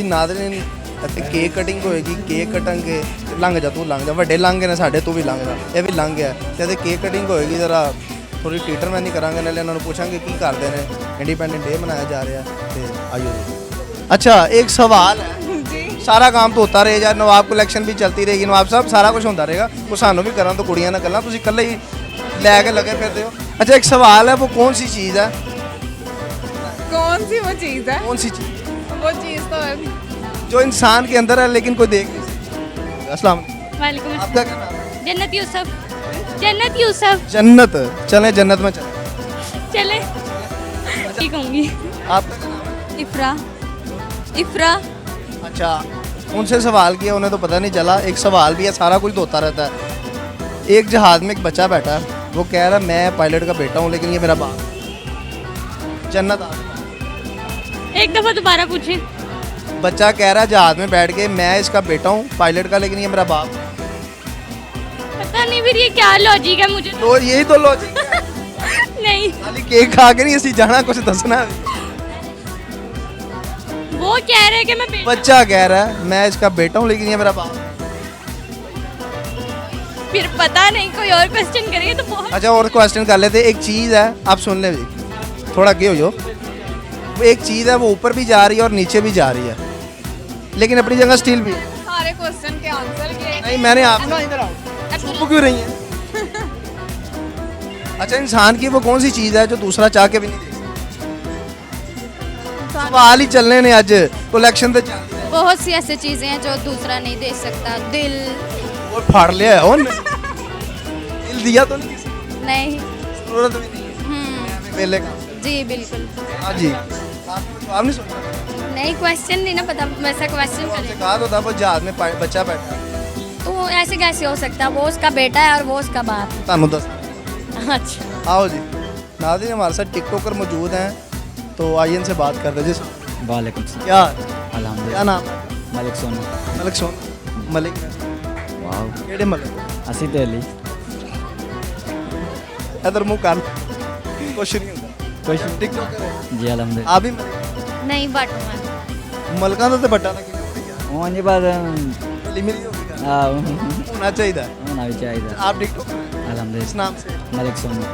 जी नाज़रीन ਇੱਥੇ cake cutting ਹੋਏਗੀ ਕੇਕ ਕਟਾਂਗੇ ਲੰਘ ਜਾ ਤੂੰ ਲੰਘ ਜਾ ਵੱਡੇ ਲੰਘ ਨੇ ਸਾਡੇ ਤੂੰ ਵੀ ਲੰਘ ਜਾ ਇਹ ਵੀ ਲੰਘ ਗਿਆ ਤੇ ਇਹਦੇ ਕੇਕ ਕਟਿੰਗ ਹੋਏਗੀ ਜ਼ਰਾ ਥੋੜੀ ਟੀਟਰਮੈਨ ਨਹੀਂ ਕਰਾਂਗੇ ਨਾਲੇ ਇਹਨਾਂ ਨੂੰ ਪੁੱਛਾਂਗੇ ਕੀ ਕਰਦੇ ਨੇ इंडिपेंडेंट डे मनाया जा रहा है तो आइयो जी अच्छा एक सवाल है जी सारा काम तो होता रहेगा नवाब कलैक्शन भी चलती रहेगी नवाब साहब सारा कुछ होता रहेगा वो सानू भी करा तो कुड़ियां ना गल्लां तुसीं कल्ले ही लैके लगे फिरते हो अच्छा एक सवाल है वो कौन सी चीज़ है कौन सी वो चीज़ है कौन सी चीज़ वो चीज़ तो है जो इंसान के अंदर है लेकिन कोई देख नहीं सकता अस्सलाम वालेकुम आपका क्या नाम है जन्नत यूसुफ जन्नत यूसुफ जन्नत चलें जन्नत में चलें चले ठीक होंगी आपका क्या नाम है इफ्रा इफ्रा अच्छा उनसे सवाल किया उन्हें तो पता नहीं चला एक सवाल भी है सारा कुछ तो होता रहता है एक जहाज़ में एक बच्चा बैठा है वो कह रहा है मैं पायलट का बेटा हूँ लेकिन ये मेरा बाप जन्नत एक दफ़ा दोबारा पूछे बच्चा कह रहा है जहाज़ में बैठ के मैं इसका बेटा हूँ पायलट का लेकिन ये मेरा बाप पता नहीं फिर ये क्या लॉजिक है मुझे तो यही तो लॉजिक है नहीं खाली केक खा के नहीं ऐसी जाना कुछ दसना वो कह रहे हैं कि मैं बच्चा कह रहा है मैं इसका बेटा हूँ लेकिन ये मेरा बाप फिर पता नहीं कोई और क्वेश्चन करिए तो बहुत अच्छा और क्वेश्चन कर लेते एक चीज़ है आप सुन ले जी थोड़ा क्या हो जो वो एक चीज़ है वो ऊपर भी जा रही है और नीचे भी जा रही है लेकिन अपनी जगह स्टील भी है सारे क्वेश्चन के आंसर के नहीं मैंने आप चुप क्यों रही है अच्छा इंसान की वो कौन सी चीज़ है जो दूसरा चाह के भी नहीं दे सकता सवाल ही चलने ने आज कलेक्शन तो चल बहुत सी ऐसी चीज़ें हैं जो दूसरा नहीं दे सकता दिल और फाड़ लिया है दिल दिया तो नहीं किसी नहीं जरूरत भी नहीं है पहले का जी बिल्कुल हाँ जी आप नहीं सुन रहे नहीं क्वेश्चन नहीं ना पता वैसा क्वेश्चन आपसे करें कहा तो था वो जहाज में बच्चा बैठा है तो ऐसे कैसे हो सकता है वो उसका बेटा है और वो उसका बाप तानू दस अच्छा आओ जी नाज़रीन हमारे साथ टिकटॉकर मौजूद हैं तो आइए इनसे बात करते हैं जी वालेकुम सलाम क्या अल्हम्दुलिल्लाह क्या नाम है मलिक सोना मलिक सोन मलिक वाओ केड़े मलिक असी ते अली इधर मुंह कर कुछ नहीं होता कुछ टिकटॉकर है जी अल्हम्दुलिल्लाह आप भी मलिक नहीं बट मैं मलका तो बट्टा ना क्यों ओं जी बाद मिली मिली होगी आ होना चाहिए होना भी चाहिए आप टिकटॉकर हैं इस अल्हम्दुलिल्लाह नाम से मलिक सोना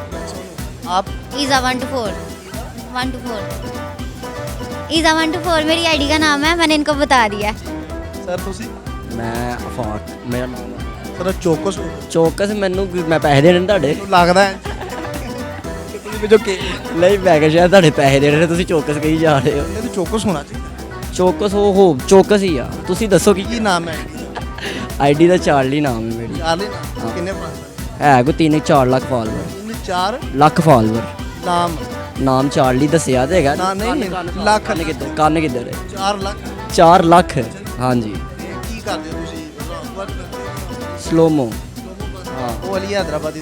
आप ईज़ा 1 to 4 1 to 4 ईज़ा 1 to 4 मेरी आईडी का नाम है मैंने इनको बता दिया सर तुसी मैं अफाक मेरा नाम है सर चौकस चौकस मैनू मैं पैसे देने ਤੁਹਾਡੇ लगदा है कि तुसी जो के ਨਹੀਂ ਮੈਂ ਕਿਹਾ ਸ਼ਾਇਦ ਤੁਹਾਡੇ ਪੈਸੇ ਦੇਣੇ ਨੇ ਤੁਸੀਂ ਚੌਕਸ ਕਹੀ ਜਾ ਰਹੇ ਹੋ ये तो चौकस होना चाहिए ਚੌਕਸ ਉਹ ਚੌਕਸ ਹੀ ਆ ਤੁਸੀਂ ਦੱਸੋ ਕੀ की नाम है ਆਈਡੀ ਦਾ ਚਾਰਲੀ ਨਾਮ ਹੈ ਮੇਰੀ चार्ली नाम किन्ने पास ਹੈ ਕੋਈ 3-4 ਲੱਖ ਫਾਲੋਅਰ इन चार ਲੱਖ ਫਾਲੋਅਰ नाम ਨਾਮ ਚਾਰਲੀ ਦੱਸਿਆ ਤੇ ਹੈਗਾ ਨਾ, ਨਹੀਂ, ਲੱਖ। ਕੰਨ ਕਿੱਧਰ ਕੰਨ ਕਿੱਧਰ ਹੈ 4 लाख 4 ਲੱਖ ਹਾਂਜੀ की करदे हो तुसी ਸਲੋਮੋ ਹਾਂ ਉਹ ਅਲੀ ਹੈਦਰਾਬਾਦੀ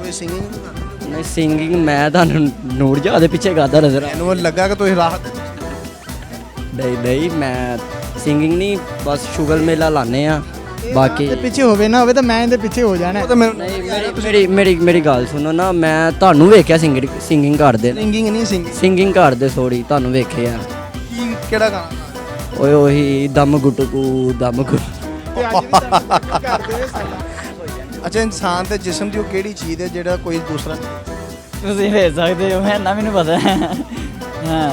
ਕੋਈ ਸਿੰਗਿੰਗ ਨਹੀਂ ਸਿੰਗਿੰਗ ਮੈਂ ਤੁਹਾਨੂੰ ਨੂਰ ਜਹਾਂ ਦੇ ਪਿੱਛੇ ਗਾਦਾ ਨਜ਼ਰ ਆ ਮੈਨੂੰ ਲੱਗਾ ਕਿ ਤੁਸੀਂ ਰਾਹਤ ਨਹੀਂ ਨਹੀਂ ਮੈਂ ਸਿੰਗਿੰਗ ਨਹੀਂ ਬਸ ਸ਼ੁਗਰ ਮੇਲਾ ਲਾਣੇ ਆ ਬਾਕੀ ਤੇ ਪਿੱਛੇ ਹੋਵੇ ਨਾ ਹੋਵੇ ਤਾਂ ਮੈਂ ਇਹਦੇ ਪਿੱਛੇ ਹੋ ਜਾਣਾ ਉਹ ਤਾਂ ਮੈਨੂੰ ਨਹੀਂ ਮੇਰੀ ਗੱਲ ਸੁਣੋ ਨਾ ਮੈਂ ਤੁਹਾਨੂੰ ਵੇਖਿਆ ਸਿੰਗਿੰਗ ਕਰਦੇ ਸਿੰਗਿੰਗ ਨਹੀਂ ਸਿੰਗਿੰਗ ਸਿੰਗਿੰਗ ਕਰਦੇ ਸੋਰੀ ਤੁਹਾਨੂੰ ਵੇਖਿਆ ਕੀ ਕਿਹੜਾ ਗਾਣਾ ਓਏ ਉਹੀ ਦਮ ਗੁਟਕੂ ਦਮ ਗੁ ਤੇ ਅੱਜ ਵੀ ਤੁਹਾਨੂੰ ਕਰਦੇ ਹੋਏ ਸਾਡਾ ਅੱਛਾ ਇਨਸਾਨ ਤੇ ਜਿਸਮ ਦੀ ਉਹ ਕਿਹੜੀ ਚੀਜ਼ ਹੈ ਜਿਹੜਾ ਕੋਈ ਦੂਸਰਾ ਤੁਸੀਂ ਵੇਖ ਸਕਦੇ ਹੋ ਮੈਂ ਨਾ ਮੈਨੂੰ ਪਤਾ ਹਾਂ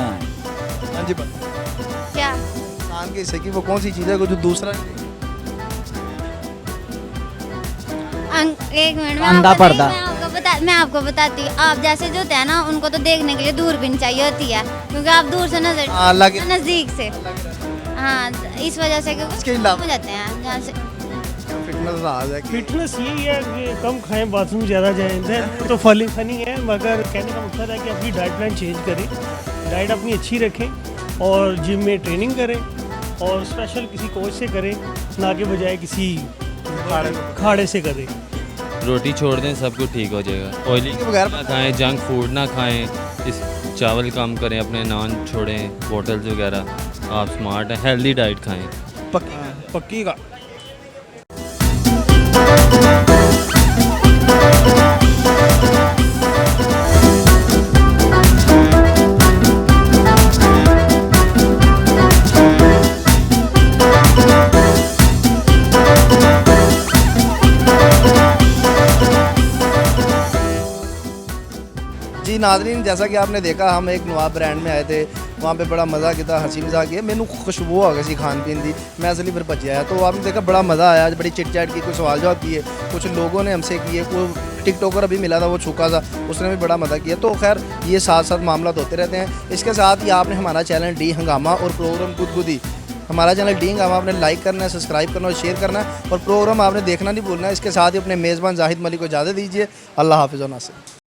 ਹਾਂਜੀ ਪਤਾ क्या इंसान के हिस्से की वो कौन सी चीज़ है जो दूसरा नहीं एक मिनट अंधा पर्दा। मैं आपको बताती हूँ आप जैसे जो होते हैं ना उनको तो देखने के लिए दूरबीन चाहिए होती है क्योंकि आप दूर से नजर हाँ, लगे। नजदीक से हाँ इस वजह से इसके अलावा- हो जाते हैं जहाँ से फिटनेस राज है कि फिटनेस यही है कि कम खाएं बाथरूम ज़्यादा जाएं तो फनी है मगर कहने का मकसद है कि अपनी डाइट प्लान चेंज करें डाइट अपनी अच्छी रखें और जिम में ट्रेनिंग करें और स्पेशल किसी कोच से करें ना के बजाय किसी खाड़े से करें रोटी छोड़ दें सब कुछ ठीक हो जाएगा ऑयली के बगैर ना खाएं जंक फूड ना खाएं इस चावल कम करें अपने नान छोड़ें बोटल्स वगैरह आप स्मार्ट हैं हेल्दी डाइट खाएं पक्की का जी नाज़रीन, जैसा कि आपने देखा हम एक नवाब ब्रांड में आए थे, वहाँ पे बड़ा मज़ा किया, हंसी मजाक किया, मैनू खुशबू आ गई सी खान पीन की, मैं असली फिर भज आया। तो आपने देखा बड़ा मज़ा आया, बड़ी चिट चैट की, कोई सवाल जवाब किए, कुछ लोगों ने हमसे किए, कोई टिकटॉकर अभी मिला था वो छुका था, उसने भी बड़ा मज़ा किया। तो खैर ये साथ साथ मामला होते रहते हैं। इसके साथ ही आपने हमारा चैनल डी हंगामा और प्रोग्राम गुदगुदी, हमारा चैनल डी हंगामा आपने लाइक करना है, सब्सक्राइब करना और शेयर करना है, और प्रोग्राम आपने देखना नहीं भूलना है। इसके साथ ही अपने मेज़बान जाहिद मलिक को इजाज़त दीजिए। अल्लाह हाफ़िज़ व नासिर।